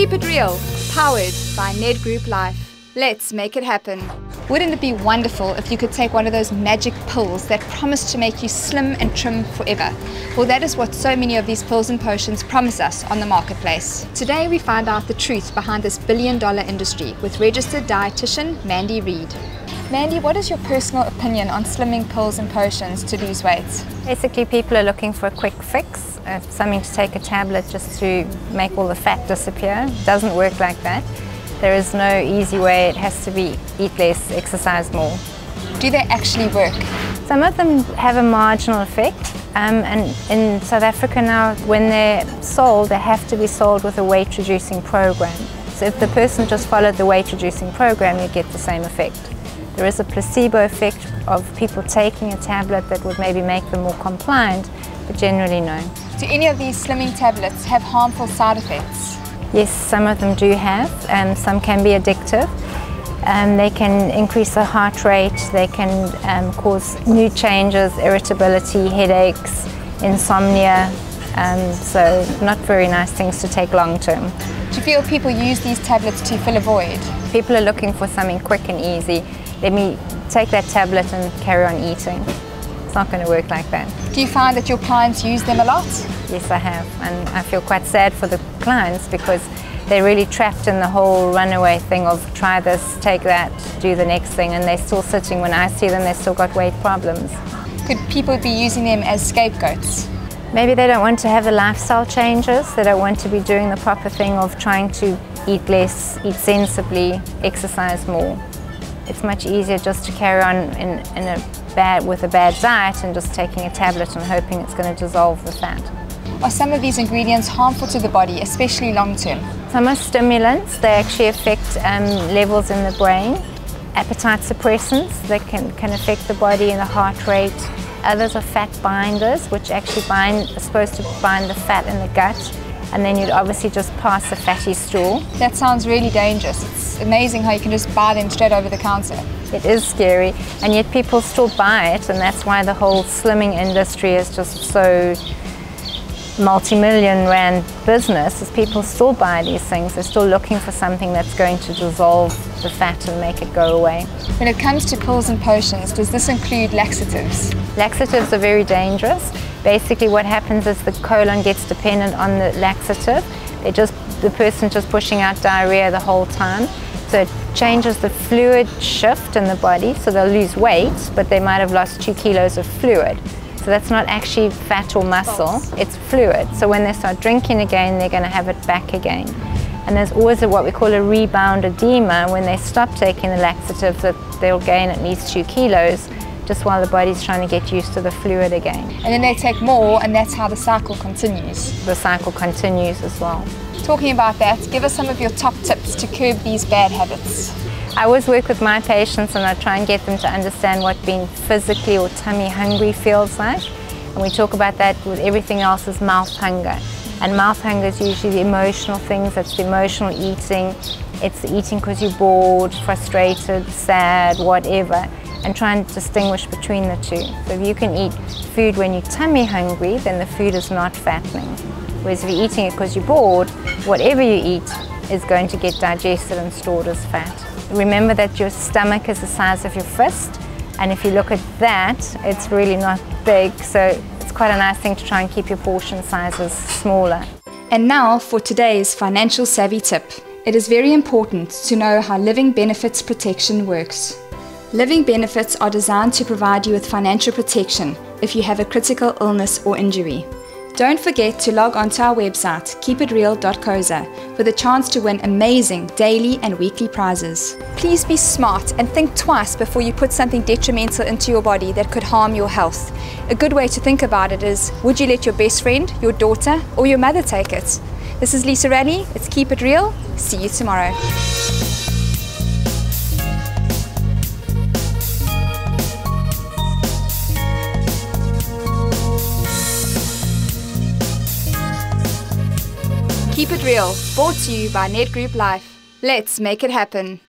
Keep it real, powered by Ned Group Life. Let's make it happen. Wouldn't it be wonderful if you could take one of those magic pills that promise to make you slim and trim forever? Well, that is what so many of these pills and potions promise us on the marketplace. Today we find out the truth behind this billion-dollar industry with registered dietitian Mandy Reid. Mandy, what is your personal opinion on slimming pills and potions to lose weight? Basically, people are looking for a quick fix, something to take a tablet just to make all the fat disappear. It doesn't work like that. There is no easy way. It has to be eat less, exercise more. Do they actually work? Some of them have a marginal effect, and in South Africa now, when they're sold, they have to be sold with a weight-reducing program. So if the person just followed the weight-reducing program, you get the same effect. There is a placebo effect of people taking a tablet that would maybe make them more compliant, but generally no. Do any of these slimming tablets have harmful side effects? Yes, some of them do have, and some can be addictive. They can increase the heart rate, they can cause mood changes, irritability, headaches, insomnia, so not very nice things to take long term. Do you feel people use these tablets to fill a void? People are looking for something quick and easy. Let me take that tablet and carry on eating. It's not going to work like that. Do you find that your clients use them a lot? Yes, I have, and I feel quite sad for the clients because they're really trapped in the whole runaway thing of try this, take that, do the next thing, and they're still sitting. When I see them, they've still got weight problems. Could people be using them as scapegoats? Maybe they don't want to have the lifestyle changes, they don't want to be doing the proper thing of trying to eat less, eat sensibly, exercise more. It's much easier just to carry on with a bad diet and just taking a tablet and hoping it's going to dissolve the fat. Are some of these ingredients harmful to the body, especially long term? Some are stimulants. They actually affect levels in the brain. Appetite suppressants, they can affect the body and the heart rate. Others are fat binders, which actually are supposed to bind the fat in the gut, and then you'd obviously just pass a fatty stool. That sounds really dangerous. It's amazing how you can just buy them straight over the counter. It is scary, and yet people still buy it, and that's why the whole slimming industry is just so multi-million rand business, is people still buy these things. They're still looking for something that's going to dissolve the fat and make it go away. When it comes to pills and potions, does this include laxatives? Laxatives are very dangerous. Basically what happens is the colon gets dependent on the laxative. The person just pushing out diarrhea the whole time. So it changes the fluid shift in the body, so they'll lose weight, but they might have lost 2 kilos of fluid. So that's not actually fat or muscle, it's fluid. So when they start drinking again, they're going to have it back again. And there's always what we call a rebound edema. When they stop taking the laxative, that they'll gain at least 2 kilos, just while the body's trying to get used to the fluid again. And then they take more, and that's how the cycle continues. The cycle continues as well. Talking about that, give us some of your top tips to curb these bad habits. I always work with my patients and I try and get them to understand what being physically or tummy hungry feels like. And we talk about that with everything else is mouth hunger. And mouth hunger is usually the emotional things, that's the emotional eating. It's the eating because you're bored, frustrated, sad, whatever. And try and distinguish between the two. So if you can eat food when you're tummy hungry, then the food is not fattening. Whereas if you're eating it because you're bored, whatever you eat is going to get digested and stored as fat. Remember that your stomach is the size of your fist, and if you look at that, it's really not big, so it's quite a nice thing to try and keep your portion sizes smaller. And now for today's financial savvy tip. It is very important to know how Living Benefits Protection works. Living Benefits are designed to provide you with financial protection if you have a critical illness or injury. Don't forget to log onto our website, keepitreal.co.za, for the chance to win amazing daily and weekly prizes. Please be smart and think twice before you put something detrimental into your body that could harm your health. A good way to think about it is, would you let your best friend, your daughter, or your mother take it? This is Lisa Raleigh, it's Keep It Real. See you tomorrow. Keep It Real, brought to you by Ned Group Life. Let's make it happen.